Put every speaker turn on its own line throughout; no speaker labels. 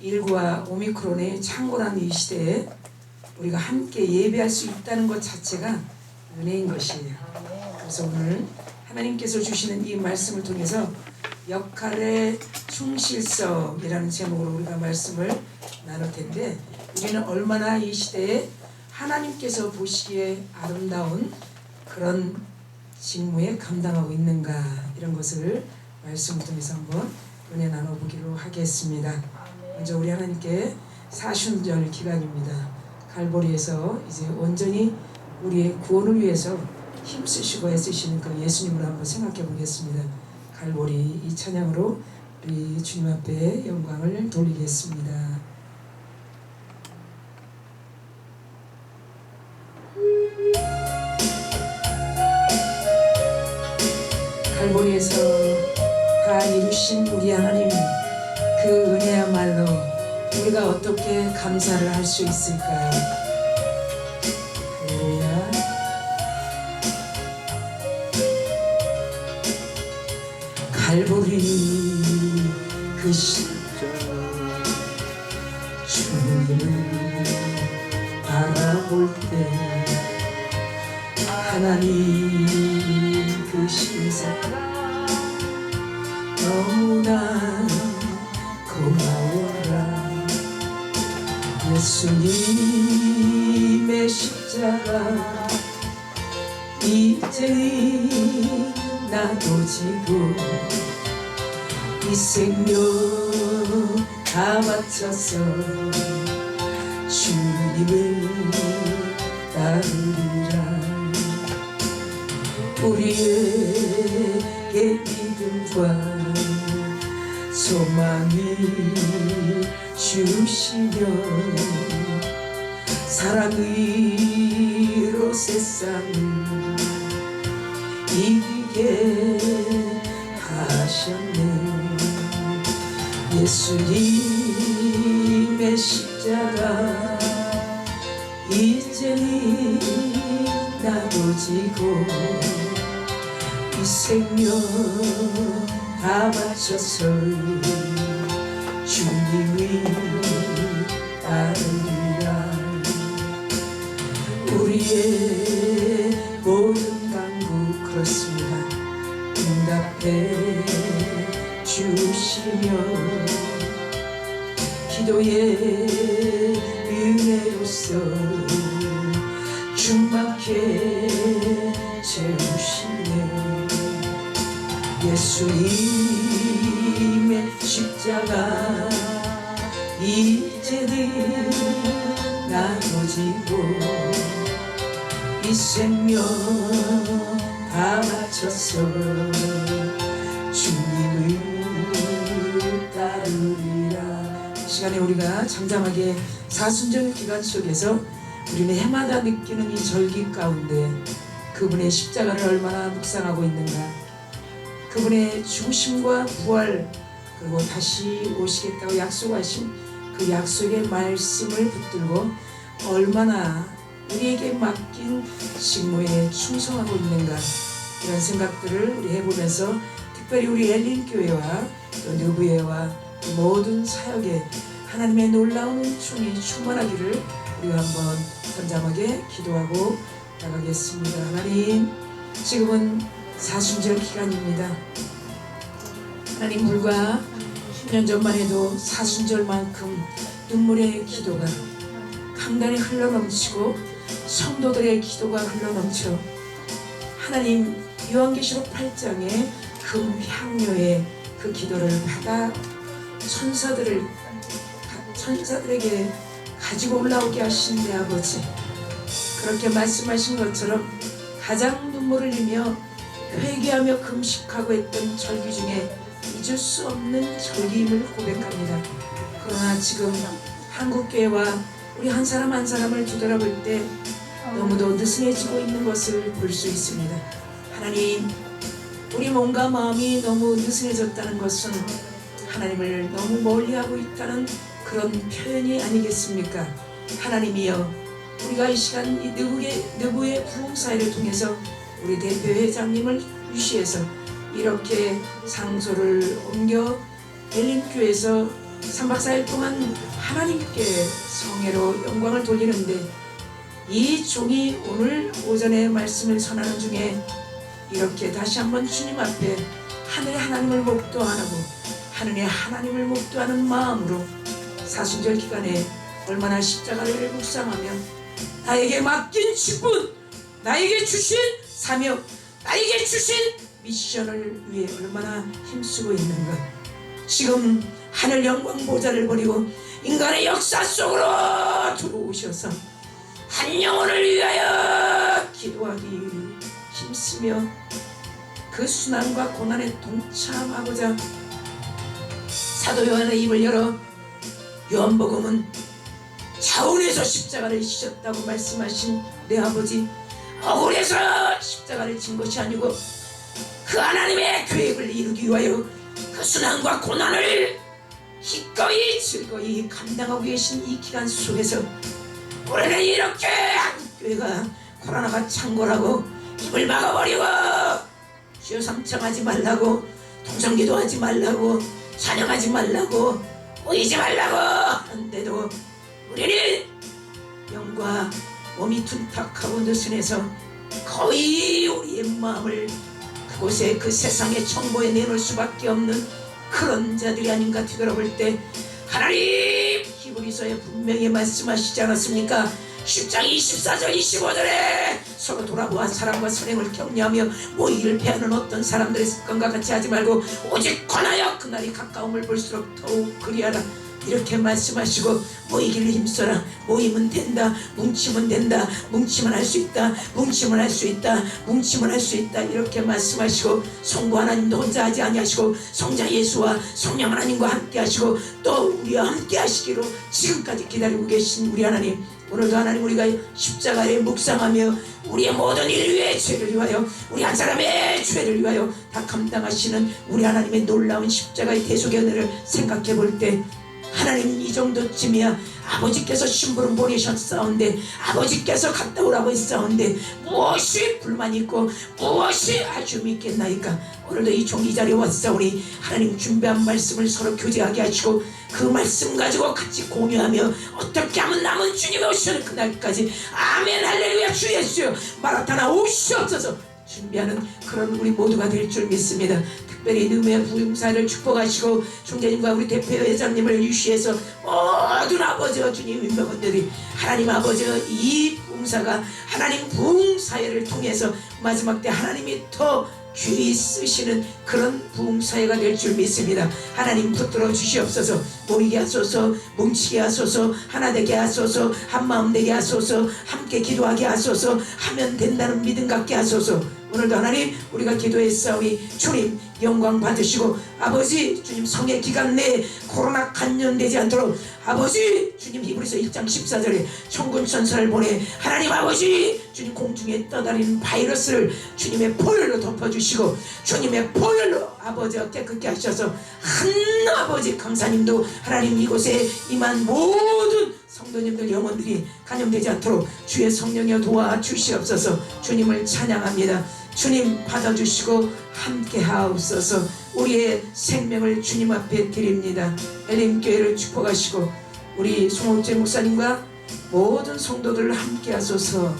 코로나19와 오미크론의 창궐한 이 시대에 우리가 함께 예배할 수 있다는 것 자체가 은혜인 것이에요. 그래서 오늘 하나님께서 주시는 이 말씀을 통해서 역할의 충실성이라는 제목으로 우리가 말씀을 나눌 텐데, 우리는 얼마나 이 시대에 하나님께서 보시기에 아름다운 그런 직무에 감당하고 있는가, 이런 것을 말씀을 통해서 한번 은혜 나눠보기로 하겠습니다. 먼저 우리 하나님께 사순절 기간입니다. 갈보리에서 이제 온전히 우리의 구원을 위해서 힘쓰시고 애쓰시는 그 예수님을 한번 생각해 보겠습니다. 갈보리 이 찬양으로 우리 주님 앞에 영광을 돌리겠습니다. 갈보리에서 다 이루신 우리 하나님, 그 은혜야말로 우리가 어떻게 감사를 할 수 있을까요? 할렐루야. 갈보리 그 십자가 주님을 바라볼 때 하나님 그 신사가 너무나 고마워라. 예수님의 십자가 이제 나도 지고 이 생명 다 바쳐서 주님을 따르리라. 우리에게 믿음과 소망이 주시며 사랑의로 세상을 이기게 하셨네. 예수님의 십자가 이제는 나도 지고 이 생명 다 바쳐서 주님을 따르리라. 우리의 모든 간구 그렇습니다. 응답해 주시며 기도의 은혜로서 충만케 채우시네. 예수님의 십자가 이제는 나도 지고 이 생명 다 바쳐서 주님을 따르리라. 이 시간에 우리가 잠잠하게 사순절 기간 속에서 우리는 해마다 느끼는 이 절기 가운데 그분의 십자가를 얼마나 묵상하고 있는가, 그분의 죽으심과 부활, 그리고 다시 오시겠다고 약속하신 그 약속의 말씀을 붙들고 얼마나 우리에게 맡긴 직무에 충성하고 있는가, 이런 생각들을 우리 해보면서 특별히 우리 엘린교회와 또 느부회와 모든 사역에 하나님의 놀라운 충이 충만하기를 우리가 한번 잠잠하게 기도하고 나가겠습니다. 하나님, 지금은 사순절 기간입니다. 하나님, 불과 10년 전만 해도 사순절만큼 눈물의 기도가 강단에 흘러넘치고 성도들의 기도가 흘러넘쳐 하나님 요한계시록 8장의 금 향료의 그 기도를 받아 천사들에게 가지고 올라오게 하신 내 아버지, 그렇게 말씀하신 것처럼 가장 눈물을 흘리며 회개하며 금식하고 했던 절기 중에 잊을 수 없는 절기임을 고백합니다. 그러나 지금 한국교회와 우리 한 사람 한 사람을 뒤돌아볼 때 너무도 느슨해지고 있는 것을 볼 수 있습니다. 하나님, 우리 몸과 마음이 너무 느슨해졌다는 것은 하나님을 너무 멀리하고 있다는 그런 표현이 아니겠습니까? 하나님이여, 우리가 이 시간 이 느부의 부흥사회를 통해서 우리 대표회장님을 유시해서 이렇게 상소를 옮겨 엘린교회에서 3박 4일 동안 하나님께 성회로 영광을 돌리는데 이 종이 오늘 오전에 말씀을 전하는 중에 이렇게 다시 한번 주님 앞에 하늘의 하나님을 목도하고 하늘의 하나님을 목도하는 마음으로 사순절 기간에 얼마나 십자가를 묵상하며 나에게 맡긴 직분, 나에게 주신 사명, 나에게 주신 미션을 위해 얼마나 힘쓰고 있는가. 지금 하늘 영광 보좌를 버리고 인간의 역사 속으로 들어오셔서 한 영혼을 위하여 기도하기 힘쓰며 그 순환과 고난에 동참하고자 사도 요한의 입을 열어 요한복음은 자원에서 십자가를 지셨다고 말씀하신 내 아버지, 억울해서 십자가를 진 것이 아니고 그 하나님의 계획을 이루기 위하여 그 순환과 고난을 기꺼이 즐거이 감당하고 계신 이 기간 속에서 우리는 이렇게 한교회가 코로나가 창궐하고 입을 막아버리고 주여 삼창하지 말라고, 통성기도하지 말라고, 찬양하지 말라고, 모이지 말라고 하는데도 우리는 영과 몸이 둔탁하고 느슨해서 거의 우리의 마음을 그곳에 그 세상의 정보에 내놓을 수밖에 없는 그런 자들이 아닌가 뒤돌아볼 때 하나님 히브리서에 분명히 말씀하시지 않았습니까? 10장 24절 25절에 서로 돌아보아 사랑과 선행을 격려하며 모이기를 패하는 어떤 사람들의 습관과 같이 하지 말고 오직 권하여 그날이 가까움을 볼수록 더욱 그리하라, 이렇게 말씀하시고 모이기를 힘써라. 모이면 된다, 뭉치면 된다, 뭉치면 할 수 있다, 뭉치면 할 수 있다, 뭉치면 할 수 있다, 이렇게 말씀하시고 성부 하나님도 혼자 하지 아니하시고 성자 예수와 성령 하나님과 함께 하시고 또 우리와 함께 하시기로 지금까지 기다리고 계신 우리 하나님, 오늘도 하나님 우리가 십자가에 묵상하며 우리의 모든 일 위해 죄를 위하여 우리 한 사람의 죄를 위하여 다 감당하시는 우리 하나님의 놀라운 십자가의 대속의 은혜를 생각해 볼 때 하나님 이 정도쯤이야 아버지께서 심부름 보내셨사온데 아버지께서 갔다 오라고 했사온데 무엇이 불만이 있고 무엇이 아주 믿겠나이까. 오늘도 이 종이 자리에 왔사오니 하나님 준비한 말씀을 서로 교제하게 하시고 그 말씀 가지고 같이 공유하며 어떻게 하면 남은 주님이 오시는 그날까지 아멘 할렐루야 주 예수여 마라타나 오시옵소서 준비하는 그런 우리 모두가 될 줄 믿습니다. 특별히 느메 부흥사를 축복하시고 총재님과 우리 대표회장님을 유시해서 모든 아버지와 주님 임명원들이 하나님 아버지와 이 부흥사가 하나님 부흥사회를 통해서 마지막 때 하나님이 더 귀히 쓰시는 그런 부흥사회가 될 줄 믿습니다. 하나님 붙들어 주시옵소서. 모이게 하소서, 뭉치게 하소서, 하나 되게 하소서, 한마음 되게 하소서, 함께 기도하게 하소서, 하면 된다는 믿음 갖게 하소서. 오늘도 하나님 우리가 기도했사오니 주님 영광 받으시고 아버지 주님 성의 기간 내에 코로나 간염되지 않도록 아버지 주님 히브리서 1장 14절에 천군천사를 보내 하나님 아버지 주님 공중에 떠다니는 바이러스를 주님의 보혈로 덮어주시고 주님의 보혈로 아버지가 깨끗게 하셔서 한 아버지 강사님도 하나님 이곳에 임한 모든 성도님들 영혼들이 간염되지 않도록 주의 성령여 도와주시옵소서. 주님을 찬양합니다. 주님 받아주시고 함께 하옵소서. 우리의 생명을 주님 앞에 드립니다. 엘림교회를 축복하시고 우리 송옥재 목사님과 모든 성도들을 함께 하소서.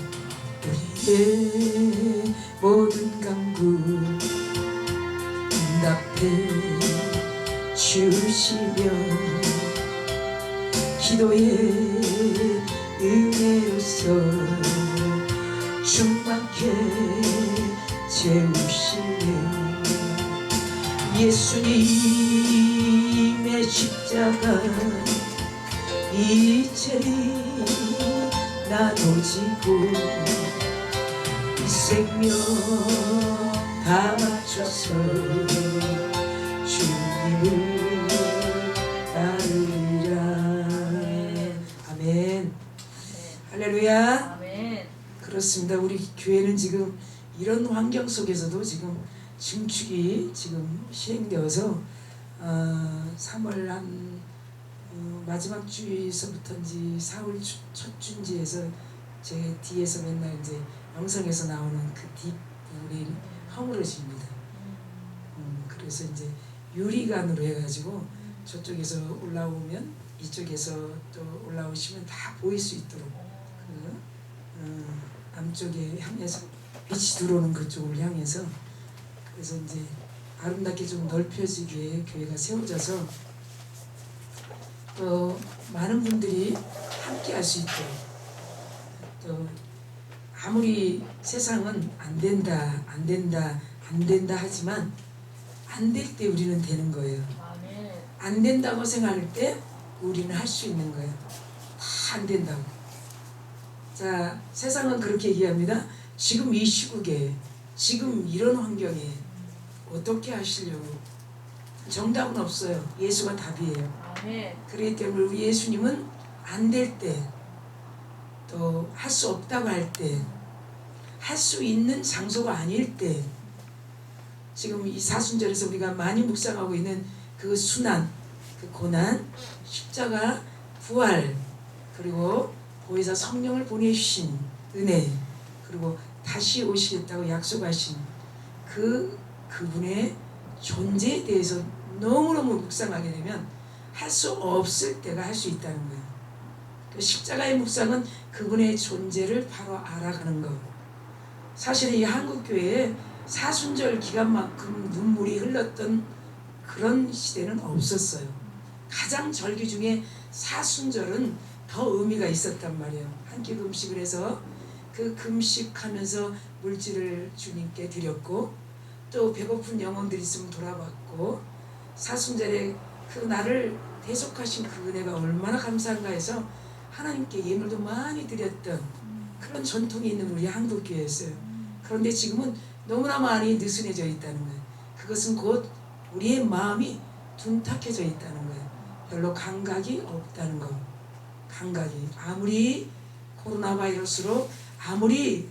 우리의 모든 간구 응답해 주시며 기도의 은혜로서 충만케 채우시네. 예수님의 십자가 이제리 나눠지고 이 생명 다 바쳐서 주님을 따르리라. 아멘. 할렐루야.
아멘.
그렇습니다. 우리 교회는 지금 이런 환경 속에서도 지금 증축이 지금 시행되어서 3월 한 마지막 주에서부터인지 4월 첫 주인지에서 제 뒤에서 맨날 이제 영상에서 나오는 그 뒷부분이 허물어집니다. 그래서 이제 유리관으로 해가지고 저쪽에서 올라오면 이쪽에서 또 올라오시면 다 보일 수 있도록 남쪽에 향해서 빛이 들어오는 그쪽을 향해서, 그래서 이제 아름답게 좀 넓혀지게 교회가 세워져서 또 많은 분들이 함께 할 수 있도록, 또 아무리 세상은 안 된다 하지만 안 될 때 우리는 되는 거예요. 안 된다고 생각할 때 우리는 할 수 있는 거예요. 다 안 된다고. 자, 세상은 그렇게 얘기합니다. 지금 이 시국에, 지금 이런 환경에 어떻게 하시려고? 정답은 없어요. 예수가 답이에요. 그렇기 때문에 우리 예수님은 안 될 때, 또 할 수 없다고 할 때, 할 수 있는 장소가 아닐 때, 지금 이 사순절에서 우리가 많이 묵상하고 있는 그 순환, 그 고난, 십자가, 부활, 그리고 보혜사 성령을 보내주신 은혜, 그리고 다시 오시겠다고 약속하신 그분의 존재에 대해서 너무너무 묵상하게 되면 할 수 없을 때가 할 수 있다는 거예요. 그 십자가의 묵상은 그분의 존재를 바로 알아가는 거. 사실 이 한국교회에 사순절 기간만큼 눈물이 흘렀던 그런 시대는 없었어요. 가장 절기 중에 사순절은 더 의미가 있었단 말이에요. 한 끼 금식을 해서 그 금식하면서 물질을 주님께 드렸고, 또 배고픈 영혼들이 있으면 돌아봤고, 사순절에 그 나를 대속하신 그 은혜가 얼마나 감사한가 해서 하나님께 예물도 많이 드렸던 그런 전통이 있는 우리 한국교회였어요. 그런데 지금은 너무나 많이 느슨해져 있다는 거예요. 그것은 곧 우리의 마음이 둔탁해져 있다는 거예요. 별로 감각이 없다는 거. 감각이 아무리 코로나 바이러스로, 아무리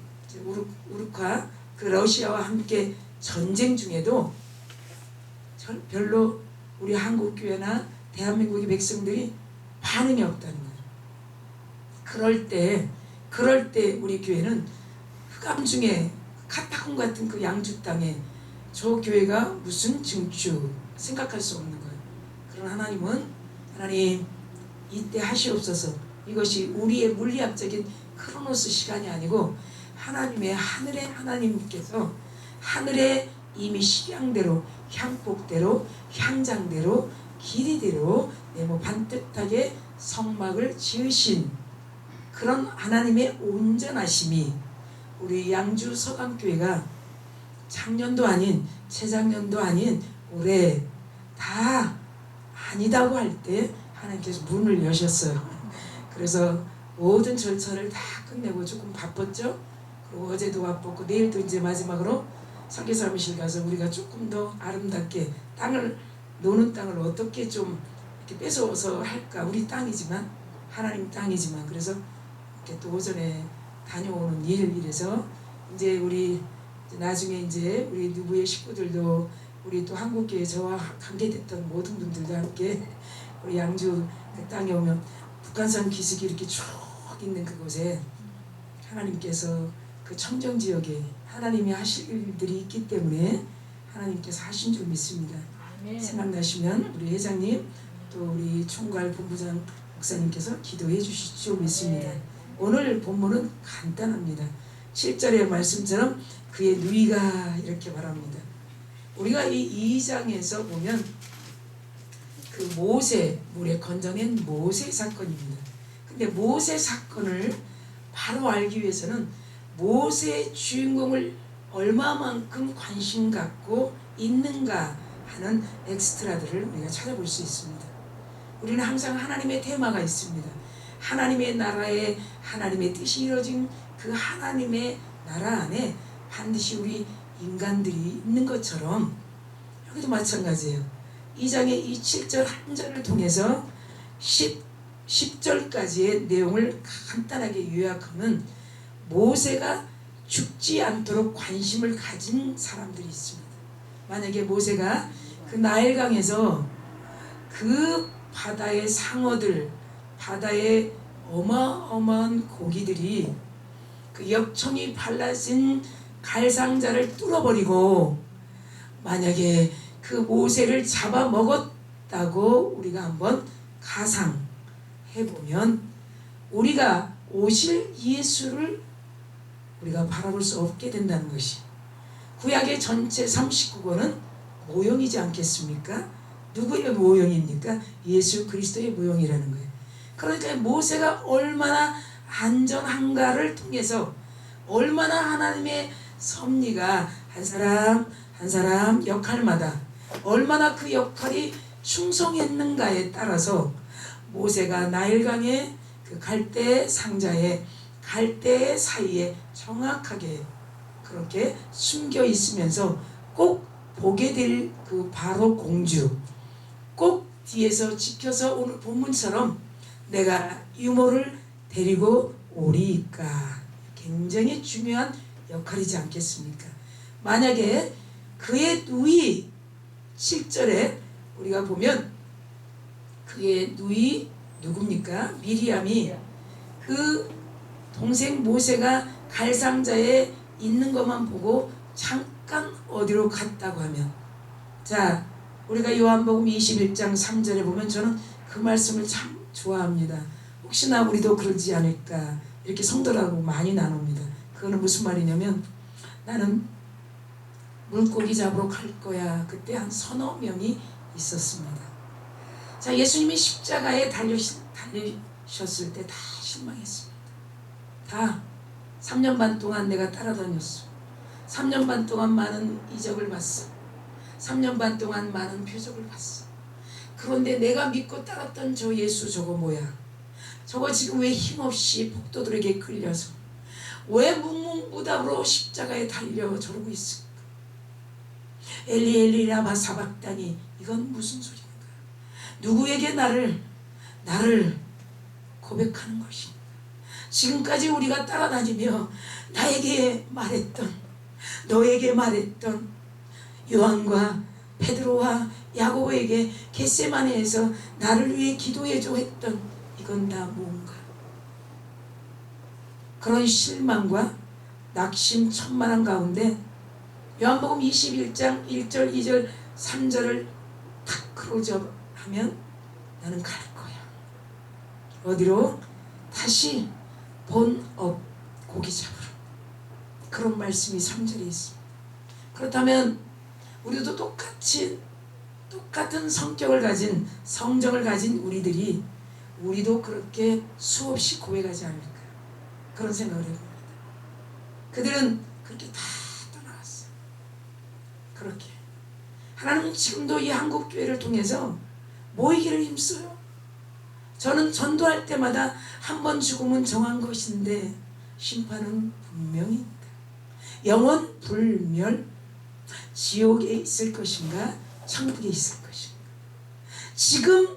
우루카 그 러시아와 함께 전쟁 중에도 별로 우리 한국교회나 대한민국의 백성들이 반응이 없다는 거예요. 그럴 때 우리 교회는 흑암 중에 카타콤 같은 그 양주 땅에 저 교회가 무슨 증주 생각할 수 없는 거예요. 그런 하나님 이때 하시옵소서. 이것이 우리의 물리학적인 크로노스 시간이 아니고 하나님의 하늘의 하나님께서 하늘의 이미 식양대로, 향복대로, 향장대로, 길이대로 네모 반듯하게 성막을 지으신 그런 하나님의 온전하심이 우리 양주 서강교회가 작년도 아닌 재작년도 아닌 올해 다 아니다고 할 때 하나님께서 문을 여셨어요. 그래서 모든 절차를 다 끝내고 조금 바빴죠. 그리고 어제도 바빴고 내일도 이제 마지막으로 설교사무실 가서 우리가 조금 더 아름답게 노는 땅을 어떻게 좀 이렇게 뺏어서 할까. 우리 땅이지만, 하나님 땅이지만, 그래서 이렇게 또 오전에 다녀오는 이래서 이제 우리 나중에 이제 우리 누구의 식구들도, 우리 또 한국교회 저와 관계됐던 모든 분들도 함께 우리 양주 그 땅에 오면 북한산 기슭이 이렇게 쭉 있는 그곳에 하나님께서 그 청정지역에 하나님이 하실 일들이 있기 때문에 하나님께서 하신 줄 믿습니다. 아멘. 생각나시면 우리 회장님 또 우리 총괄 본부장 목사님께서 기도해 주시죠 믿습니다. 오늘 본문은 간단합니다. 7절의 말씀처럼 그의 누이가 이렇게 말합니다. 우리가 이 2장에서 보면 그 모세, 물에 건져낸 모세 사건입니다. 근데 모세 사건을 바로 알기 위해서는 모세의 주인공을 얼마만큼 관심 갖고 있는가 하는 엑스트라들을 우리가 찾아볼 수 있습니다. 우리는 항상 하나님의 테마가 있습니다. 하나님의 나라에 하나님의 뜻이 이루어진 그 하나님의 나라 안에 반드시 우리 인간들이 있는 것처럼 여기도 마찬가지예요. 2장의 이 7절 한 절을 통해서 10절까지의 내용을 간단하게 요약하면 모세가 죽지 않도록 관심을 가진 사람들이 있습니다. 만약에 모세가 그 나일강에서 그 바다의 상어들, 바다의 어마어마한 고기들이 그 역청이 발라진 갈상자를 뚫어버리고 만약에 그 모세를 잡아먹었다 있다고 우리가 한번 가상해 보면 우리가 오실 예수를 우리가 바라볼 수 없게 된다는 것이, 구약의 전체 39권은 모형이지 않겠습니까? 누구의 모형입니까? 예수 그리스도의 모형이라는 거예요. 그러니까 모세가 얼마나 안전한가를 통해서 얼마나 하나님의 섭리가 한 사람 한 사람 역할마다 얼마나 그 역할이 충성했는가에 따라서 모세가 나일강의 그 갈대 상자에 갈대 사이에 정확하게 그렇게 숨겨 있으면서 꼭 보게 될 그 바로 공주, 꼭 뒤에서 지켜서 오늘 본문처럼 내가 유모를 데리고 오리이까, 굉장히 중요한 역할이지 않겠습니까? 만약에 그의 누이 7절에 우리가 보면 그의 누이 누굽니까? 미리암이 그 동생 모세가 갈상자에 있는 것만 보고 잠깐 어디로 갔다고 하면, 자 우리가 요한복음 21장 3절에 보면 저는 그 말씀을 참 좋아합니다. 혹시나 우리도 그러지 않을까 이렇게 성도라고 많이 나눕니다. 그거는 무슨 말이냐면, 나는 물고기 잡으러 갈 거야. 그때 한 서너 명이 있었습니다. 자, 예수님이 십자가에 달리셨을 때 다 실망했습니다. 다 3년 반 동안 내가 따라다녔어. 3년 반 동안 많은 이적을 봤어. 3년 반 동안 많은 표적을 봤어. 그런데 내가 믿고 따랐던 저 예수 저거 뭐야? 저거 지금 왜 힘없이 폭도들에게 끌려서 왜 묵묵부답으로 십자가에 달려 저러고 있을까? 엘리 엘리 라마 사박다니, 이건 무슨 소리인가? 누구에게 나를 고백하는 것인가? 지금까지 우리가 따라다니며 나에게 말했던, 너에게 말했던 요한과 베드로와 야고보에게 겟세마네에서 나를 위해 기도해줘 했던 이건 다 뭔가? 그런 실망과 낙심 천만한 가운데 요한복음 21장 1절 2절 3절을 탁 클로즈업하면 나는 갈 거야. 어디로? 다시 본업 고기 잡으러. 그런 말씀이 3절에 있습니다. 그렇다면 우리도 똑같은 성격을 가진, 성정을 가진 우리도 그렇게 수없이 고백하지 않을까, 그런 생각을 해봅니다. 그들은 그렇게 다 떠나갔어요. 그렇게 하나님은 지금도 이 한국교회를 통해서 모이기를 힘써요. 저는 전도할 때마다 한 번 죽음은 정한 것인데 심판은 분명히 있다. 영원 불멸, 지옥에 있을 것인가 천국에 있을 것인가. 지금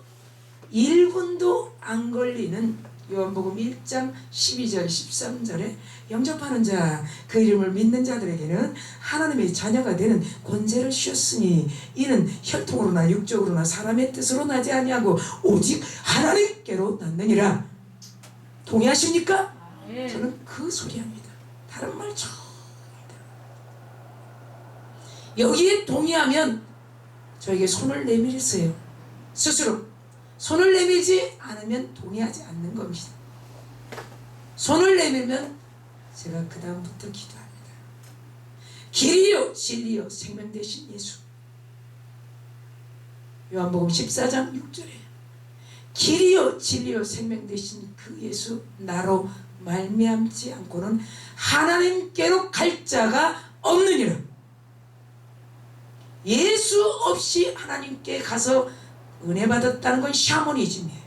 1분도 안 걸리는 요한복음 1장 12절 13절에 영접하는 자, 그 이름을 믿는 자들에게는 하나님의 자녀가 되는 권세를 주셨으니 이는 혈통으로나 육적으로나 사람의 뜻으로 나지 아니하고 오직 하나님께로 났느니라. 동의하십니까? 저는 그 소리합니다. 다른 말 전혀. 여기에 동의하면 저에게 손을 내밀으세요. 스스로 손을 내밀지 않으면 동의하지 않는 겁니다. 손을 내밀면 제가 그 다음부터 기도합니다. 길이요 진리요 생명 되신 예수. 요한복음 14장 6절에 길이요 진리요 생명 되신 그 예수 나로 말미암지 않고는 하나님께로 갈 자가 없느니라. 예수 없이 하나님께 가서 은혜 받았다는 건 샤머니즘이에요.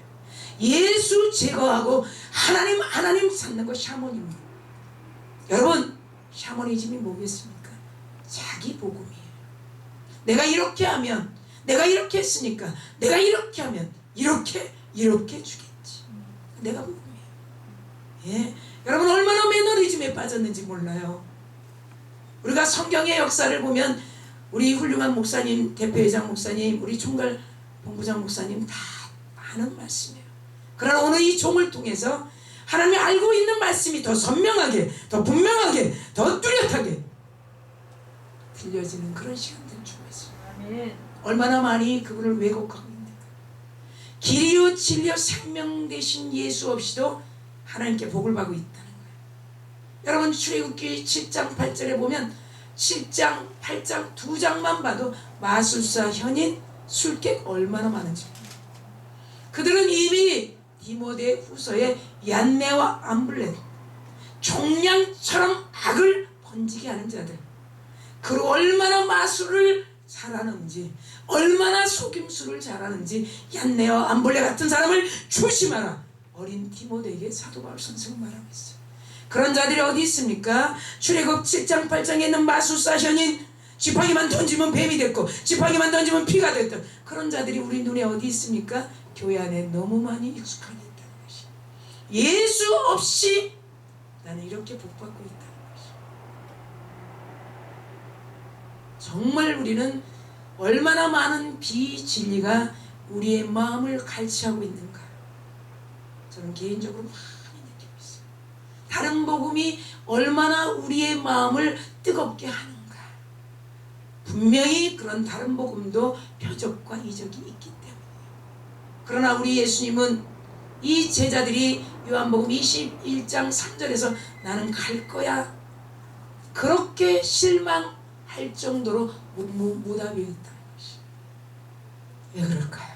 예수 제거하고 하나님 찾는 거 샤머니즘이에요. 여러분, 샤머니즘이 뭐겠습니까? 자기 복음이에요. 내가 이렇게 하면, 내가 이렇게 했으니까, 내가 이렇게 하면 이렇게 주겠지. 내가 복음이에요. 예, 여러분 얼마나 매너리즘에 빠졌는지 몰라요. 우리가 성경의 역사를 보면 우리 훌륭한 목사님, 대표회장 목사님, 우리 총괄 본부장 목사님 다 아는 말씀이에요. 그러나 오늘 이 종을 통해서 하나님이 알고 있는 말씀이 더 선명하게, 더 분명하게, 더 뚜렷하게 들려지는 그런 시간들을 주고 있어요. 얼마나 많이 그분을 왜곡하고 있는가. 길이요 진리요 생명 되신 예수 없이도 하나님께 복을 받고 있다는 거예요. 여러분 출애굽기 7장 8절에 보면 7장 8장 두 장만 봐도 마술사, 현인, 술객 얼마나 많은지. 그들은 이미 디모데 후서의 얀네와 암블렛, 종량처럼 악을 번지게 하는 자들, 그리고 얼마나 마술을 잘하는지, 얼마나 속임수를 잘하는지 얀네와 암블렛 같은 사람을 조심하라. 어린 디모데에게 사도 바울 선생은 말하고 있어요. 그런 자들이 어디 있습니까? 출애굽 7장 8장에 있는 마술사, 현인, 지팡이만 던지면 뱀이 됐고 지팡이만 던지면 피가 됐던 그런 자들이 우리 눈에 어디 있습니까? 교회 안에 너무 많이 익숙하게 있다는 것이. 예수 없이 나는 이렇게 복받고 있다는 것이. 정말 우리는 얼마나 많은 비진리가 우리의 마음을 갈취하고 있는가, 저는 개인적으로 많이 느끼고 있어요. 다른 복음이 얼마나 우리의 마음을 뜨겁게 하는가. 분명히 그런 다른 복음도 표적과 이적이 있기 때문이에요. 그러나 우리 예수님은 이 제자들이 요한복음 21장 3절에서 나는 갈 거야, 그렇게 실망할 정도로 무답이 있다는 것이. 왜 그럴까요?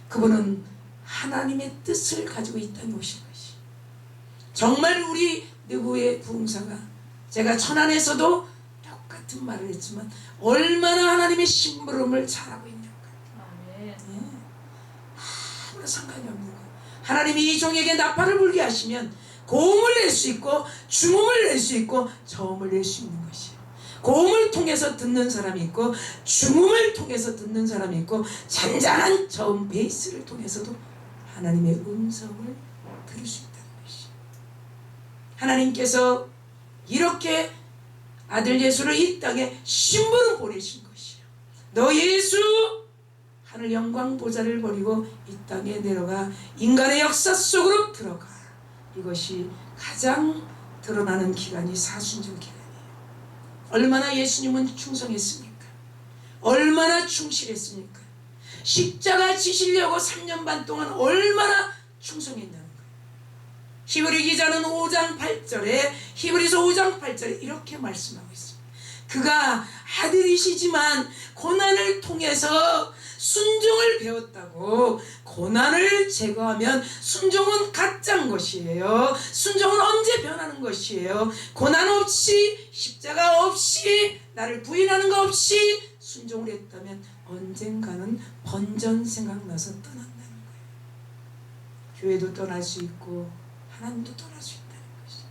그분은 하나님의 뜻을 가지고 이 땅에 오신 것이. 정말 우리 누구의 부흥사가, 제가 천안에서도 똑같은 말을 했지만 얼마나 하나님의 심부름을 잘하고 있는가. 네. 아무런 상관이 없는 거예요. 하나님이 이 종에게 나팔을 불게 하시면 고음을 낼 수 있고 중음을 낼 수 있고 저음을 낼 수 있는 것이에요. 고음을 통해서 듣는 사람이 있고 중음을 통해서 듣는 사람이 있고 잔잔한 저음 베이스를 통해서도 하나님의 음성을 들을 수 있다는 것이에요. 하나님께서 이렇게 아들 예수를 이 땅에 심부름 보내신 것이에요. 너 예수, 하늘 영광 보좌를 버리고 이 땅에 내려가 인간의 역사 속으로 들어가. 이것이 가장 드러나는 기간이 사순절 기간이에요. 얼마나 예수님은 충성했습니까? 얼마나 충실했습니까? 십자가 지시려고 3년 반 동안 얼마나 충성했냐는 거예요. 히브리 기자는 5장 8절에 히브리서 5장 8절에 이렇게 말씀하고 있습니다. 그가 아들이시지만 고난을 통해서 순종을 배웠다고. 고난을 제거하면 순종은 가짜인 것이에요. 순종은 언제 변하는 것이에요? 고난 없이, 십자가 없이, 나를 부인하는 것 없이 순종을 했다면 언젠가는 번전 생각나서 떠난다는 거예요. 교회도 떠날 수 있고 하나님도 떠날 수 있다는 것이죠.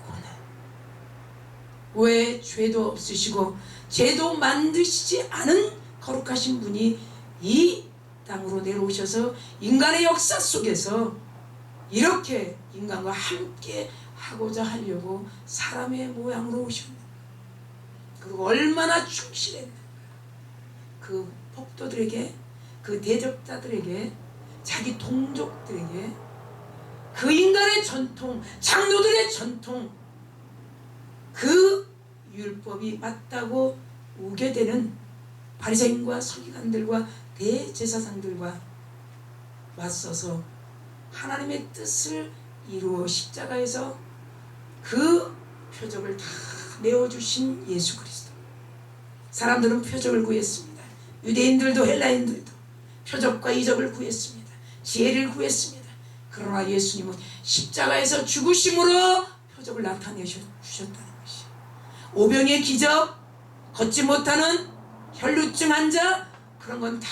고난. 왜 죄도 없으시고 죄도 만드시지 않은 거룩하신 분이 이 땅으로 내려오셔서 인간의 역사 속에서 이렇게 인간과 함께 하고자 하려고 사람의 모양으로 오셨는가. 그리고 얼마나 충실했는가. 그 폭도들에게, 그 대적자들에게, 자기 동족들에게 그 인간의 전통, 장로들의 전통, 그 율법이 맞다고 우게 되는 바리새인과 서기관들과 대제사장들과 맞서서 하나님의 뜻을 이루어 십자가에서 그 표적을 다 내어주신 예수 그리스도. 사람들은 표적을 구했습니다. 유대인들도 헬라인들도 표적과 이적을 구했습니다. 지혜를 구했습니다. 그러나 예수님은 십자가에서 죽으심으로 표적을 나타내 주셨다는 것이. 오병의 기적, 걷지 못하는 혈루증 환자, 그런 건 다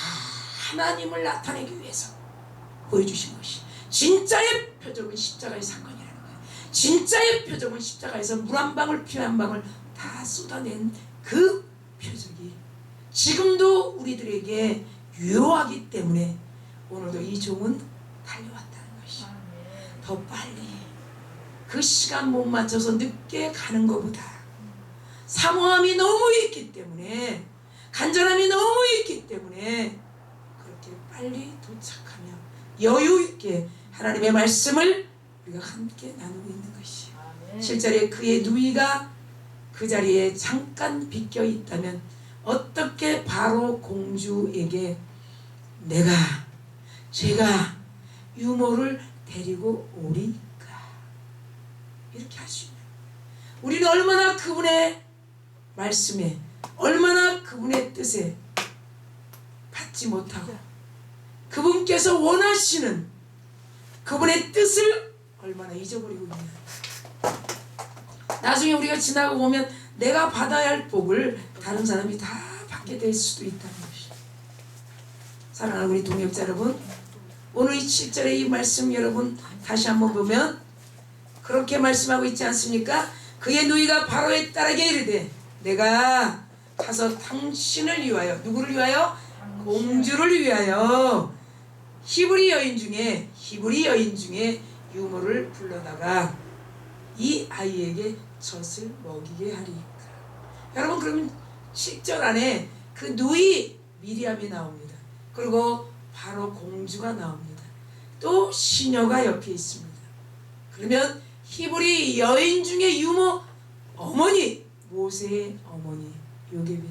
하나님을 나타내기 위해서 보여주신 것이. 진짜의 표적은 십자가의 사건이라는 거예요. 진짜의 표적은 십자가에서 물 한 방울 피 한 방울 다 쏟아낸 그 표적이 지금도 우리들에게 유효하기 때문에 오늘도 이 종은 달려왔다는 것이. 더 빨리 그 시간 못 맞춰서 늦게 가는 것보다 사모함이 너무 있기 때문에, 간절함이 너무 있기 때문에 그렇게 빨리 도착하며 여유 있게 하나님의 말씀을 우리가 함께 나누고 있는 것이. 7절에 그의 누이가 그 자리에 잠깐 비껴 있다면 어떻게 바로 공주에게 제가 유모를 데리고 오리까? 이렇게 할 수 있는, 우리는 얼마나 그분의 말씀에, 얼마나 그분의 뜻에 받지 못하고 그분께서 원하시는 그분의 뜻을 얼마나 잊어버리고 있냐. 나중에 우리가 지나고 보면 내가 받아야 할 복을 다른 사람이 다 받게 될 수도 있다는 것이죠. 사랑하는 우리 동역자 여러분, 오늘 이 7절의 이 말씀 여러분 다시 한번 보면 그렇게 말씀하고 있지 않습니까? 그의 누이가 바로의 딸에게 이르되 내가 가서 당신을 위하여, 누구를 위하여? 공주를 위하여 히브리 여인 중에 유모를 불러다가 이 아이에게 젖을 먹이게 하리까. 여러분, 그러면 10절 안에 그 누이 미리암이 나옵니다. 그리고 바로 공주가 나옵니다. 또 시녀가 옆에 있습니다. 그러면 히브리 여인 중에 유모 어머니, 모세의 어머니 요게벳,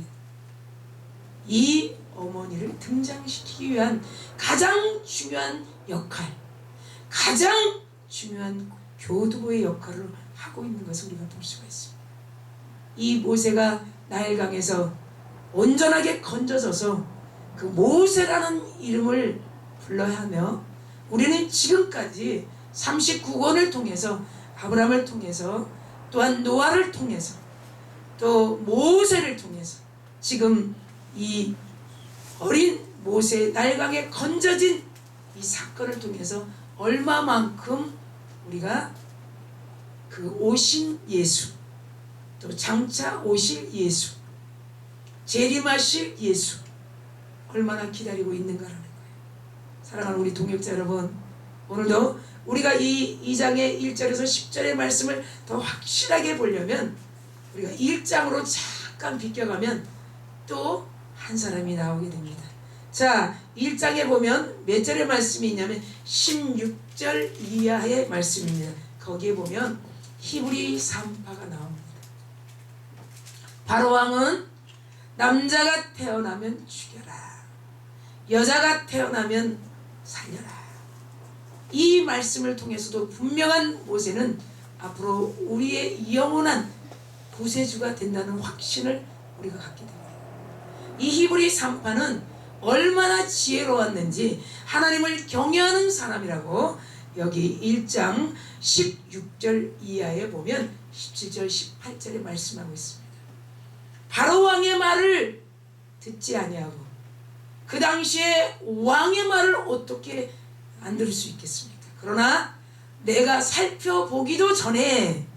이 어머니를 등장시키기 위한 가장 중요한 역할, 가장 중요한 교두보의 역할을 하고 있는 것을 우리가 볼 수가 있습니다. 이 모세가 나일강에서 온전하게 건져져서 그 모세라는 이름을 불러야 하며, 우리는 지금까지 39권을 통해서, 아브라함을 통해서, 또한 노아를 통해서, 또 모세를 통해서, 지금 이 어린 모세 나일강에 건져진 이 사건을 통해서 얼마만큼 우리가 그 오신 예수, 또 장차 오실 예수, 재림하실 예수 얼마나 기다리고 있는가라는 거예요. 사랑하는 우리 동역자 여러분, 오늘도 우리가 이 2장의 1절에서 10절의 말씀을 더 확실하게 보려면 우리가 1장으로 잠깐 비껴가면 또 한 사람이 나오게 됩니다. 자, 1장에 보면 몇 절의 말씀이 있냐면 16절 이하의 말씀입니다. 거기에 보면 히브리 산파가 나옵니다. 바로왕은 남자가 태어나면 죽여라, 여자가 태어나면 살려라. 이 말씀을 통해서도 분명한 모세는 앞으로 우리의 영원한 구세주가 된다는 확신을 우리가 갖게 됩니다. 이 히브리 산파는 얼마나 지혜로웠는지 하나님을 경외하는 사람이라고 여기 1장 16절 이하에 보면 17절 18절에 말씀하고 있습니다. 바로왕의 말을 듣지 아니하고, 그 당시에 왕의 말을 어떻게 안 들을 수 있겠습니까? 그러나 내가 살펴보기도 전에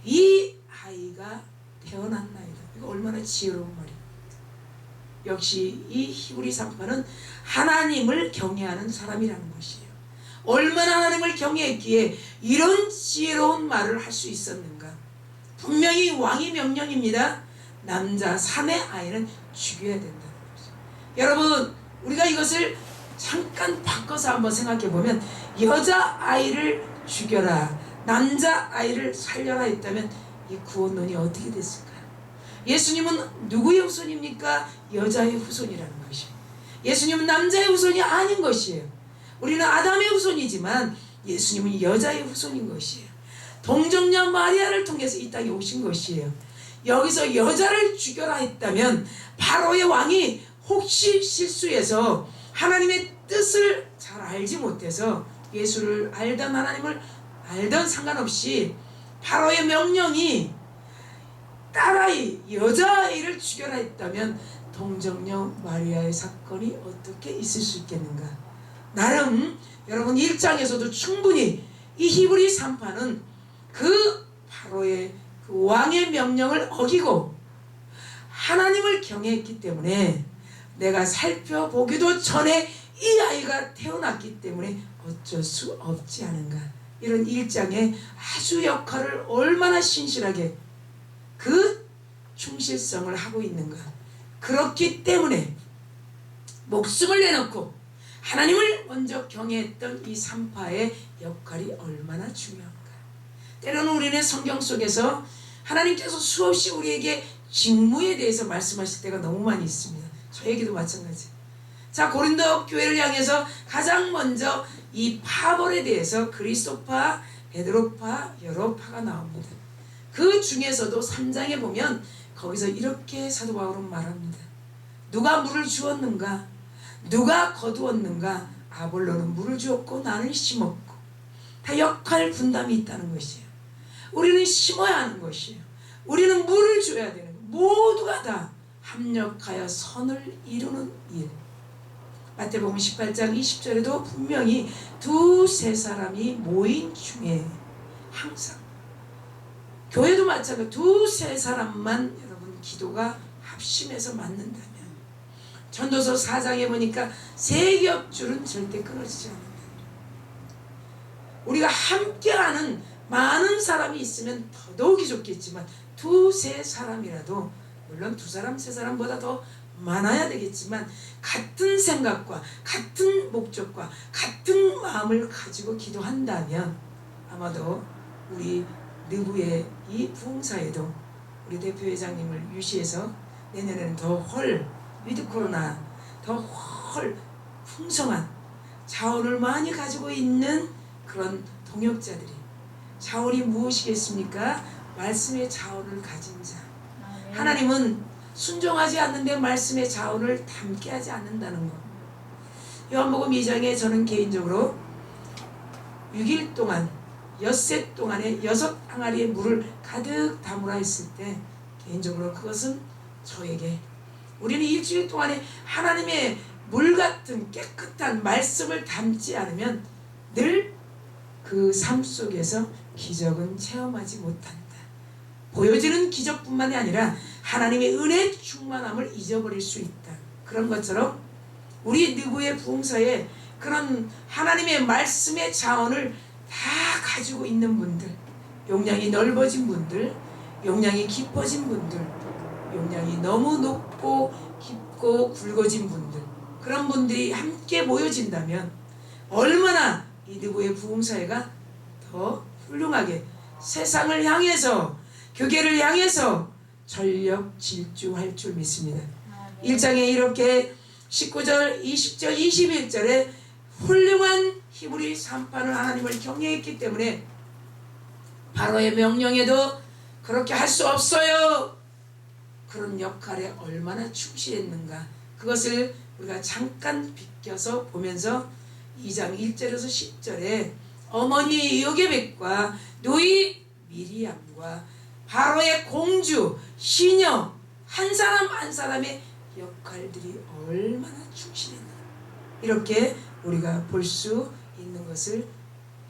이 아이가 태어났나이다. 이거 얼마나 지혜로운 말입니다. 역시 이 히브리 산파는 하나님을 경외하는 사람이라는 것이에요. 얼마나 하나님을 경외했기에 이런 지혜로운 말을 할 수 있었는가. 분명히 왕의 명령입니다. 남자 3의 아이는 죽여야 된다는 것이죠. 여러분, 우리가 이것을 잠깐 바꿔서 한번 생각해 보면, 여자아이를 죽여라, 남자아이를 살려라 했다면 이 구원론이 어떻게 됐을까요? 예수님은 누구의 후손입니까? 여자의 후손이라는 것이에요. 예수님은 남자의 후손이 아닌 것이에요. 우리는 아담의 후손이지만 예수님은 여자의 후손인 것이에요. 동정녀 마리아를 통해서 이 땅에 오신 것이에요. 여기서 여자를 죽여라 했다면 바로의 왕이 혹시 실수해서 하나님의 뜻을 잘 알지 못해서, 예수를 알던 하나님을 알던 상관없이 바로의 명령이 딸아이, 여자아이를 죽여라 했다면 동정녀 마리아의 사건이 어떻게 있을 수 있겠는가. 나름 여러분 1장에서도 충분히 이 히브리 산파는 그 바로의 그 왕의 명령을 어기고 하나님을 경외했기 때문에, 내가 살펴보기도 전에 이 아이가 태어났기 때문에 어쩔 수 없지 않은가. 이런 1장의 아주 역할을 얼마나 신실하게 그 충실성을 하고 있는가. 그렇기 때문에 목숨을 내놓고 하나님을 먼저 경외했던 이 산파의 역할이 얼마나 중요한가. 때로는 우리는 성경 속에서 하나님께서 수없이 우리에게 직무에 대해서 말씀하실 때가 너무 많이 있습니다. 저에게도 마찬가지. 자, 고린도 교회를 향해서 가장 먼저 이 파벌에 대해서 그리스도파, 베드로파, 여러 파가 나옵니다. 그 중에서도 3장에 보면 거기서 이렇게 사도 바울은 말합니다. 누가 물을 주었는가? 누가 거두었는가? 아볼로는 물을 주었고 나는 심었고. 다 역할 분담이 있다는 것이에요. 우리는 심어야 하는 것이에요. 우리는 물을 줘야 되는 거예요. 모두가 다 합력하여 선을 이루는 일. 마태복음 18장 20절에도 분명히 두세 사람이 모인 중에 항상, 교회도 마찬가지로 두세 사람만 여러분 기도가 합심해서 맞는다면, 전도서 4장에 보니까 세 겹줄은 절대 끊어지지 않는다. 우리가 함께하는 많은 사람이 있으면 더더욱이 좋겠지만 두세 사람이라도, 물론 두 사람 세 사람보다 더 많아야 되겠지만, 같은 생각과 같은 목적과 같은 마음을 가지고 기도한다면 아마도 우리 느부의 이 부흥사에도 우리 대표회장님을 유시해서 내년에는 더 헐, 위드 코로나 더 헐 풍성한 자원을 많이 가지고 있는 그런 동역자들이, 자원이 무엇이겠습니까? 말씀의 자원을 가진 자. 하나님은 순종하지 않는데 말씀의 자원을 담게 하지 않는다는 것. 요한복음 2장에 저는 개인적으로 6일 동안 엿새 동안에 6항아리의 물을 가득 담으라 했을 때, 개인적으로 그것은 저에게, 우리는 일주일 동안에 하나님의 물 같은 깨끗한 말씀을 담지 않으면 늘 그 삶 속에서 기적은 체험하지 못한다. 보여지는 기적뿐만이 아니라 하나님의 은혜 충만함을 잊어버릴 수 있다. 그런 것처럼 우리 느부의 부흥사에 그런 하나님의 말씀의 자원을 다 가지고 있는 분들, 용량이 넓어진 분들, 용량이 깊어진 분들, 용량이 너무 높고 깊고 굵어진 분들, 그런 분들이 함께 모여진다면 얼마나 이 느부의 부흥사회가 더 훌륭하게 세상을 향해서, 교계를 향해서 전력 질주할 줄 믿습니다. 1장에 이렇게 19절, 20절, 21절에 훌륭한 히브리 산파는 하나님을 경외했기 때문에 바로의 명령에도 그렇게 할 수 없어요. 그런 역할에 얼마나 충실했는가, 그것을 우리가 잠깐 비껴서 보면서 2장 1절에서 10절에 어머니 요게벳과 누이 미리암과 바로의 공주 시녀 한 사람 한 사람의 역할들이 얼마나 충실했나, 이렇게 우리가 볼 수 있는 것을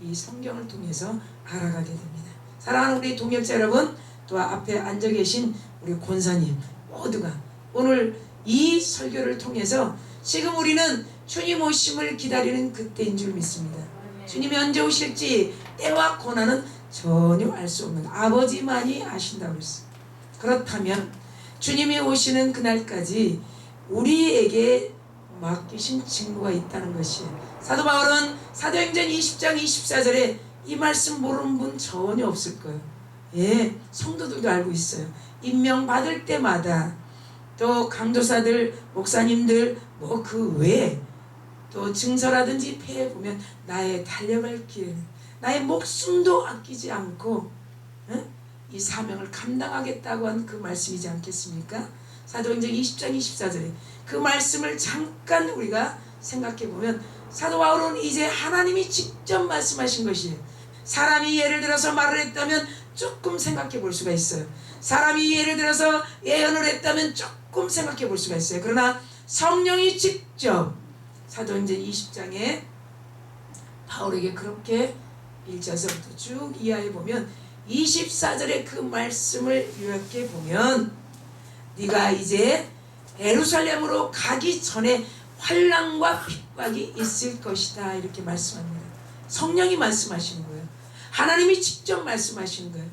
이 성경을 통해서 알아가게 됩니다. 사랑하는 우리 동역자 여러분, 또 앞에 앉아 계신 우리 권사님 모두가 오늘 이 설교를 통해서 지금 우리는 주님 오심을 기다리는 그때인 줄 믿습니다. 주님이 언제 오실지 때와 고난은 전혀 알 수 없는 아버지만이 아신다고 그랬어요. 그렇다면 주님이 오시는 그날까지 우리에게 맡기신 직무가 있다는 것이에요. 사도 바울은 사도행전 20장 24절에 이 말씀 모르는 분 전혀 없을 거예요. 예, 성도들도 알고 있어요. 임명받을 때마다 또 강도사들, 목사님들 뭐 그 외에 또 증서라든지 폐에 보면 나의 달려갈 길, 나의 목숨도 아끼지 않고 이 사명을 감당하겠다고 한 그 말씀이지 않겠습니까? 사도행전 20장 24절에 그 말씀을 잠깐 우리가 생각해 보면 사도 바울은 이제 하나님이 직접 말씀하신 것이에요. 사람이 예를 들어서 말을 했다면 조금 생각해 볼 수가 있어요. 사람이 예를 들어서 예언을 했다면 조금 생각해 볼 수가 있어요. 그러나 성령이 직접 사도행전 20장에 바울에게 그렇게 1절서부터 쭉 이하해 보면 24절의 그 말씀을 요약해 보면 네가 이제 예루살렘으로 가기 전에 환난과 핍박이 있을 것이다, 이렇게 말씀합니다. 성령이 말씀하시는 거예요. 하나님이 직접 말씀하시는 거예요.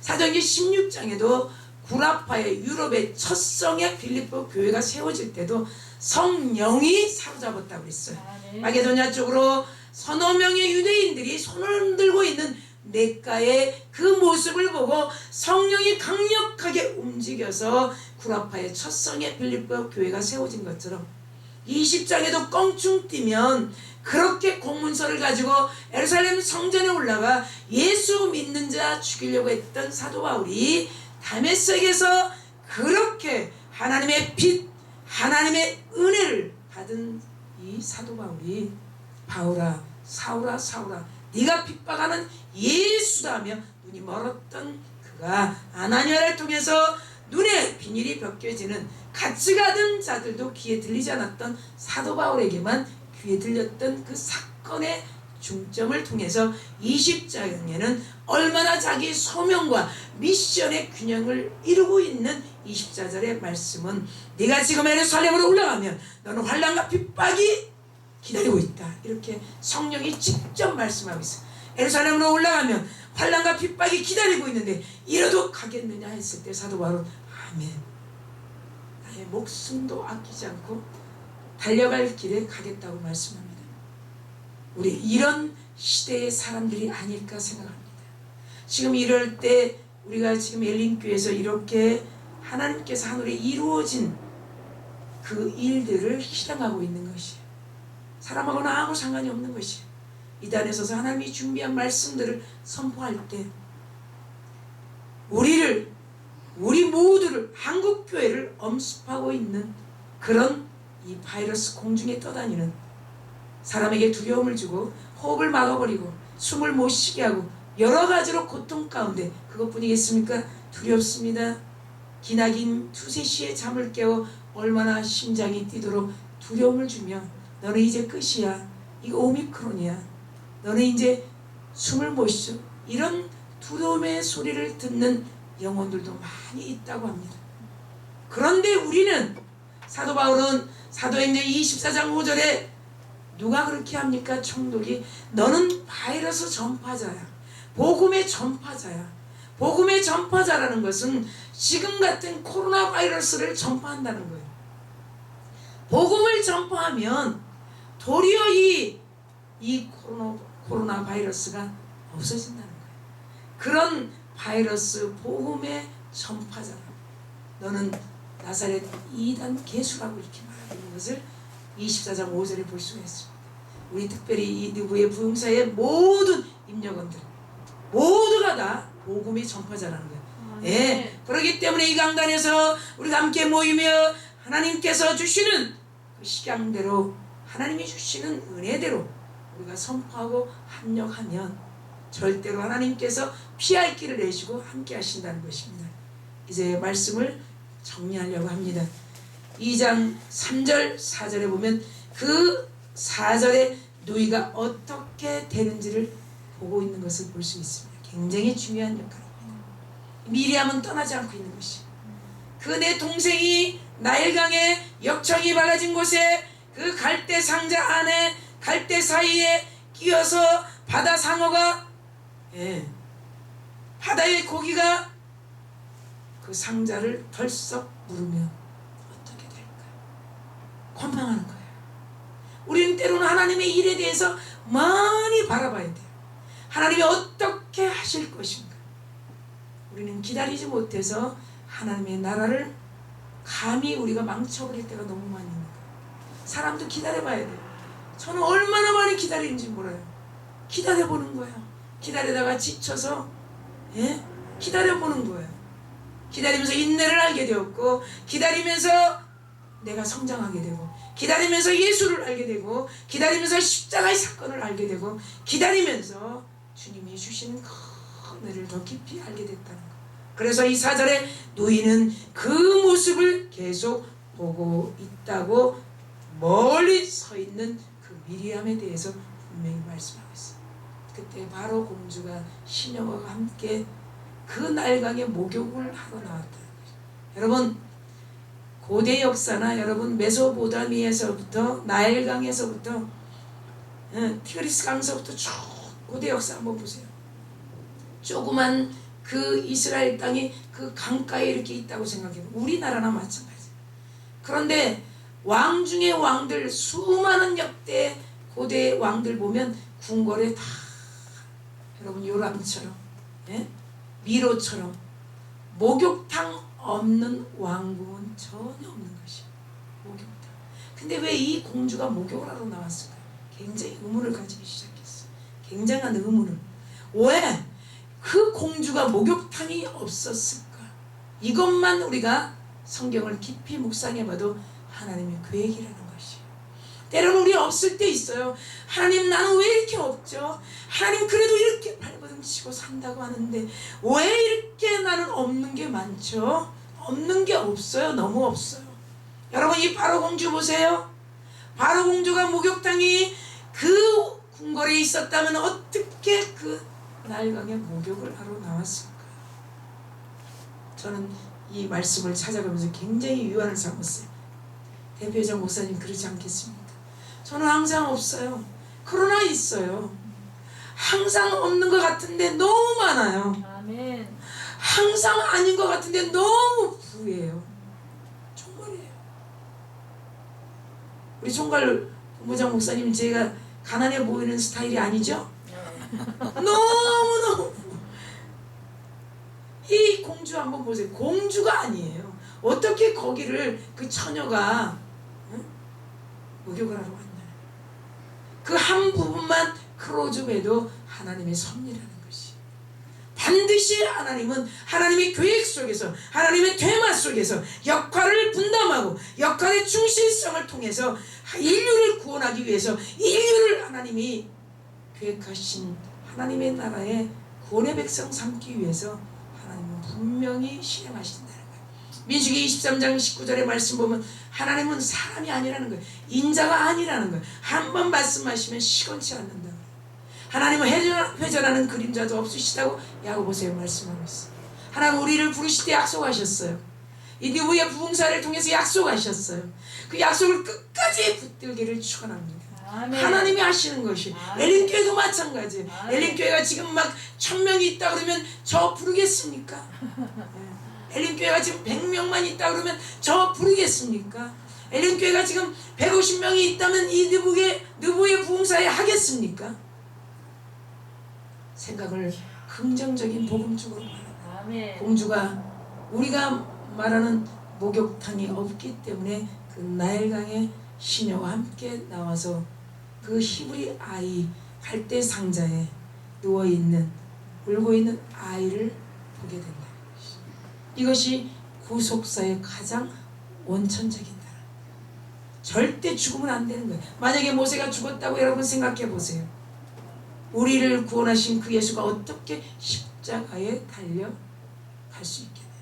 사도행전 16장에도 구라파의 유럽의 첫 성의 빌립보 교회가 세워질 때도 성령이 사로잡았다고 그랬어요. 마게도냐 쪽으로 서너 명의 유대인들이 손을 흔들고 있는 냇가의 그 모습을 보고 성령이 강력하게 움직여서 구라파의 첫 성의 빌립보 교회가 세워진 것처럼 20장에도 껑충 뛰면 그렇게 공문서를 가지고 예루살렘 성전에 올라가 예수 믿는 자 죽이려고 했던 사도 바울이 다메섹에서 그렇게 하나님의 빛, 하나님의 은혜를 받은 이 사도 바울이 바울아 사울아 사울아 네가 핍박하는 예수다 하며 눈이 멀었던 그가 아나니아를 통해서 눈에 비닐이 벗겨지는 같이 가던 자들도 귀에 들리지 않았던 사도 바울에게만 귀에 들렸던 그 사건의 중점을 통해서 20장에는 얼마나 자기 소명과 미션의 균형을 이루고 있는 24절의 말씀은 네가 지금 예루살렘으로 올라가면 너는 환난과 핍박이 기다리고 있다. 이렇게 성령이 직접 말씀하고 있어요. 예루살렘으로 올라가면 환난과 핍박이 기다리고 있는데 이러도 가겠느냐 했을 때 사도 바울은 아멘. 나의 목숨도 아끼지 않고 달려갈 길에 가겠다고 말씀합니다. 우리 이런 시대의 사람들이 아닐까 생각합니다. 지금 이럴 때 우리가 지금 엘린교회에서 이렇게 하나님께서 하늘에 이루어진 그 일들을 실행하고 있는 것이에요. 사람하고는 아무 상관이 없는 것이에요. 이 단에 서서 하나님이 준비한 말씀들을 선포할 때 우리 모두를 한국교회를 엄습하고 있는 그런 이 바이러스 공중에 떠다니는 사람에게 두려움을 주고 호흡을 막아버리고 숨을 못 쉬게 하고 여러 가지로 고통 가운데 그것뿐이겠습니까? 두렵습니다. 기나긴 두세 시에 잠을 깨워 얼마나 심장이 뛰도록 두려움을 주며 너는 이제 끝이야. 이거 오미크론이야. 너는 이제 숨을 못 쉬어. 이런 두려움의 소리를 듣는 영혼들도 많이 있다고 합니다. 그런데 우리는 사도 바울은 사도행전 24장 5절에 누가 그렇게 합니까? 총독이 너는 바이러스 전파자야. 복음의 전파자야. 복음의 전파자라는 것은 지금 같은 코로나 바이러스를 전파한다는 거예요. 복음을 전파하면 도리어 이 코로나 바이러스가 없어진다는 거예요. 그런 바이러스 복음의 전파자라. 너는 나사렛 이단 개수라고 이렇게 말하는 것을 24장 5절에 볼 수가 있습니다. 우리 특별히 이 누구의 부흥사의 모든 임력원들 모두가 다 복음의 전파자라는 거예요. 네. 그렇기 때문에 이 강단에서 우리가 함께 모이며 하나님께서 주시는 그 식양대로 하나님이 주시는 은혜대로 우리가 선포하고 합력하면 절대로 하나님께서 피할 길을 내시고 함께 하신다는 것입니다. 이제 말씀을 정리하려고 합니다. 2장 3절 4절에 보면 그 4절에 누이가 어떻게 되는지를 보고 있는 것을 볼 수 있습니다. 굉장히 중요한 역할입니다. 미리암은 떠나지 않고 있는 것이 그 내 동생이 나일강에 역청이 발라진 곳에 그 갈대 상자 안에 갈대 사이에 끼어서 바다 상어가 바다의 고기가 그 상자를 덜썩 물으면 어떻게 될까요? 권망하는 거예요. 우리는 때로는 하나님의 일에 대해서 많이 바라봐야 돼요. 하나님이 어떻게 하실 것인가. 우리는 기다리지 못해서 하나님의 나라를 감히 우리가 망쳐버릴 때가 너무 많이 있는 거예요. 사람도 기다려봐야 돼요. 저는 얼마나 많이 기다리는지 몰라요. 기다려보는 거예요. 기다리다가 지쳐서 기다려보는 거예요. 기다리면서 인내를 알게 되었고 기다리면서 내가 성장하게 되고 기다리면서 예수를 알게 되고 기다리면서 십자가의 사건을 알게 되고 기다리면서 주님이 주시는 큰 은혜를 더 깊이 알게 됐다는 것. 그래서 이 4절에 누이는 그 모습을 계속 보고 있다고 멀리 서 있는 그 미리암에 대해서 분명히 말씀하고 있어요. 그때 바로 공주가 시녀와 함께 그 나일강에 목욕을 하러 나왔다는 거죠. 여러분 고대 역사나 여러분 메소포타미아에서부터 나일강에서부터 티그리스 강서부터 쭉 고대 역사 한번 보세요. 조그만 그 이스라엘 땅이 그 강가에 이렇게 있다고 생각해요. 우리나라나 마찬가지예요. 그런데 왕 중에 왕들 수많은 역대 고대 왕들 보면 궁궐에 다 여러분 요람처럼 미로처럼 목욕탕 없는 왕궁은 전혀 없는 것이 목욕탕. 근데 왜 이 공주가 목욕을 하러 나왔을까요? 굉장히 의문을 가지기 시작했어요. 굉장한 의문을. 왜 그 공주가 목욕탕이 없었을까? 이것만 우리가 성경을 깊이 묵상해봐도 하나님의 계획이라는 것이에요. 때로는 우리 없을 때 있어요. 하나님, 나는 왜 이렇게 없죠? 하나님, 그래도 이렇게 발버둥치고 산다고 하는데 왜 이렇게 나는 없는 게 많죠? 없는 게 없어요. 너무 없어요. 여러분, 이 바로 공주 보세요. 바로 공주가 목욕탕이 그 궁궐에 있었다면 어떻게 그 나일강에 목욕을 하러 나왔을까? 저는 이 말씀을 찾아가면서 굉장히 유한을 삼았어요. 대표장 목사님, 그러지 않겠습니까? 저는 항상 없어요. 그러나 있어요. 항상 없는 것 같은데 너무 많아요.
아멘.
항상 아닌 것 같은데 너무 부예요. 정말이에요. 우리 총괄 본부장 목사님, 제가 가난해 보이는 스타일이 아니죠? 너무너무 이 공주 한번 보세요. 공주가 아니에요. 어떻게 거기를 그 처녀가 목욕을 하러 왔나요? 그 한 부분만 크로즈해도 하나님의 섭리라는 것이. 반드시 하나님은 하나님의 계획 속에서, 하나님의 테마 속에서 역할을 분담하고 역할의 충실성을 통해서 인류를 구원하기 위해서 인류를 하나님이 계획하신 하나님의 나라의 구원의 백성 삼기 위해서 하나님은 분명히 실행하신다는 거예요. 민수기 23장 19절의 말씀 보면 하나님은 사람이 아니라는 거예요. 인자가 아니라는 거예요. 한 번 말씀하시면 시건치 않는다. 하나님은 회전하는 그림자도 없으시다고 야고보서에 말씀하고 있어요. 하나님 우리를 부르실 때 약속하셨어요. 이 누구의 부흥사를 통해서 약속하셨어요. 그 약속을 끝까지 붙들기를 축원합니다. 아멘. 하나님이 하시는 것이. 엘린교회도 마찬가지예요. 엘린교회가 지금 막 1000명이 있다 그러면 저 부르겠습니까? 엘린교회가 지금 100명만 있다 그러면 저 부르겠습니까? 엘린교회가 지금 150명이 있다면 이 느부의 부흥사에 하겠습니까? 생각을 긍정적인 복음 쪽으로 말하라. 공주가 우리가 말하는 목욕탕이 없기 때문에 그 나일강의 시녀와 함께 나와서 그 히브리 아이 갈대 상자에 누워있는 울고 있는 아이를 보게 된다는 것이. 이것이 구속사의 가장 원천적인 나라. 절대 죽으면 안 되는 거예요. 만약에 모세가 죽었다고 여러분 생각해 보세요. 우리를 구원하신 그 예수가 어떻게 십자가에 달려갈 수 있겠나요?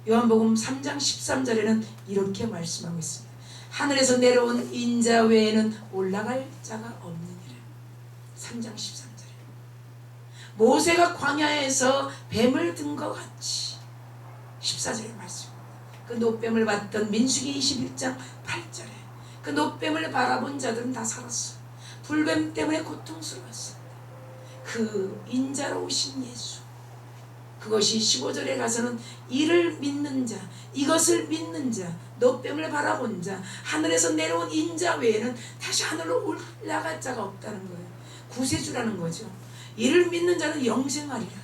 요한복음 3장 13절에는 이렇게 말씀하고 있습니다. 하늘에서 내려온 인자 외에는 올라갈 자가 없느니라. 3장 13절에 모세가 광야에서 뱀을 든 것 같이 14절의 말씀입니다. 그 노뱀을 봤던 민수기 21장 8절에 그 노뱀을 바라본 자들은 다 살았어. 불뱀 때문에 고통스러웠어. 그 인자로 오신 예수, 그것이 15절에 가서는 이를 믿는 자, 이것을 믿는 자, 노뱀을 바라본 자, 하늘에서 내려온 인자 외에는 다시 하늘로 올라갈 자가 없다는 거예요. 구세주라는 거죠. 이를 믿는 자는 영생하리라.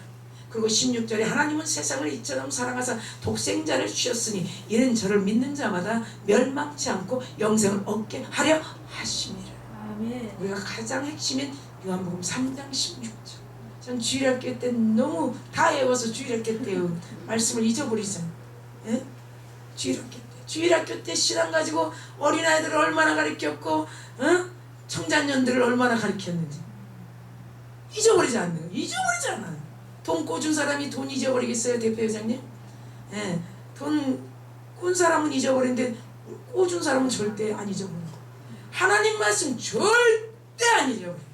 그리고 16절에 하나님은 세상을 이처럼 사랑하사 독생자를 주셨으니 이는 저를 믿는 자마다 멸망치 않고 영생을 얻게 하려 하심이라. 아멘. 우리가 가장 핵심인 요한복음 3장 16절. 전 주일학교 때 너무 다 외워서 주일학교 때 말씀을 잊어버리잖아요. 예? 주일학교 때 신앙 가지고 어린아이들을 얼마나 가르쳤고 청장년들을 얼마나 가르쳤는지 잊어버리지 않는 거예요. 잊어버리지 않아요. 돈 꿔준 사람이 돈 잊어버리겠어요, 대표회장님? 예, 돈 꾼 사람은 잊어버리는데 꿔준 사람은 절대 안 잊어버려요. 하나님 말씀 절대 안 잊어버려요.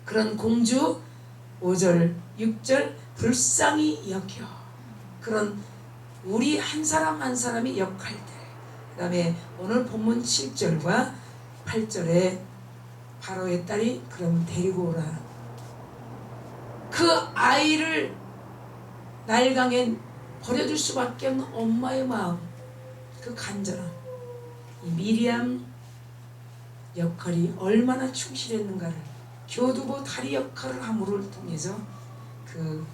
그런 공주 5절 6절 불쌍히 여겨. 그런 우리 한 사람 한 사람의 역할들. 그 다음에 오늘 본문 7절과 8절에 바로의 딸이 그럼 데리고 오라. 그 아이를 나일강에 버려둘 수밖에 없는 엄마의 마음, 그 간절함, 이 미리암 역할이 얼마나 충실했는가를 교두보 다리 역할을 함으로 통해서 그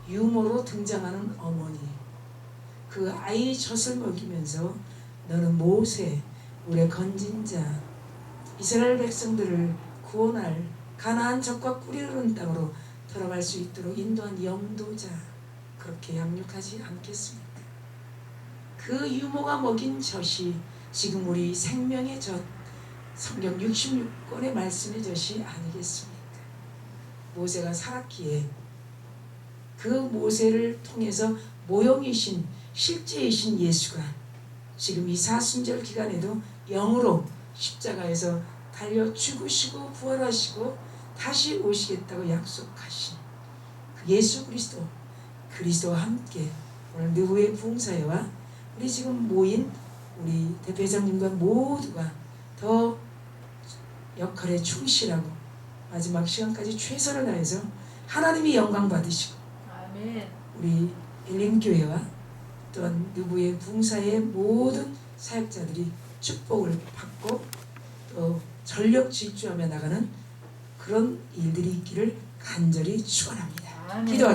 유모로 등장하는 어머니, 그 아이 젖을 먹이면서 너는 모세 우리의 건진자 이스라엘 백성들을 구원할 가나안 젖과 꿀이 흐르는 땅으로 들어갈 수 있도록 인도한 영도자 그렇게 양육하지 않겠습니까? 그 유모가 먹인 젖이 지금 우리 생명의 젖 성경 66권의 말씀의 젖이 아니겠습니까? 모세가 살았기에 그 모세를 통해서 모형이신 실제이신 예수가 지금 이 사순절 기간에도 영으로 십자가에서 달려 죽으시고 부활하시고 다시 오시겠다고 약속하신 그 예수 그리스도와 함께 오늘 누구의 부흥사회와 우리 지금 모인 우리 대표장님과 모두가 더 역할에 충실하고 마지막 시간까지 최선을 다해서 하나님이 영광 받으시고
아멘.
우리 일림교회와 또한 누구의 부흥사의 모든 사역자들이 축복을 받고 또 전력 질주하며 나가는 그런 일들이 있기를 간절히 축원합니다.
아멘.
기도하겠습니다.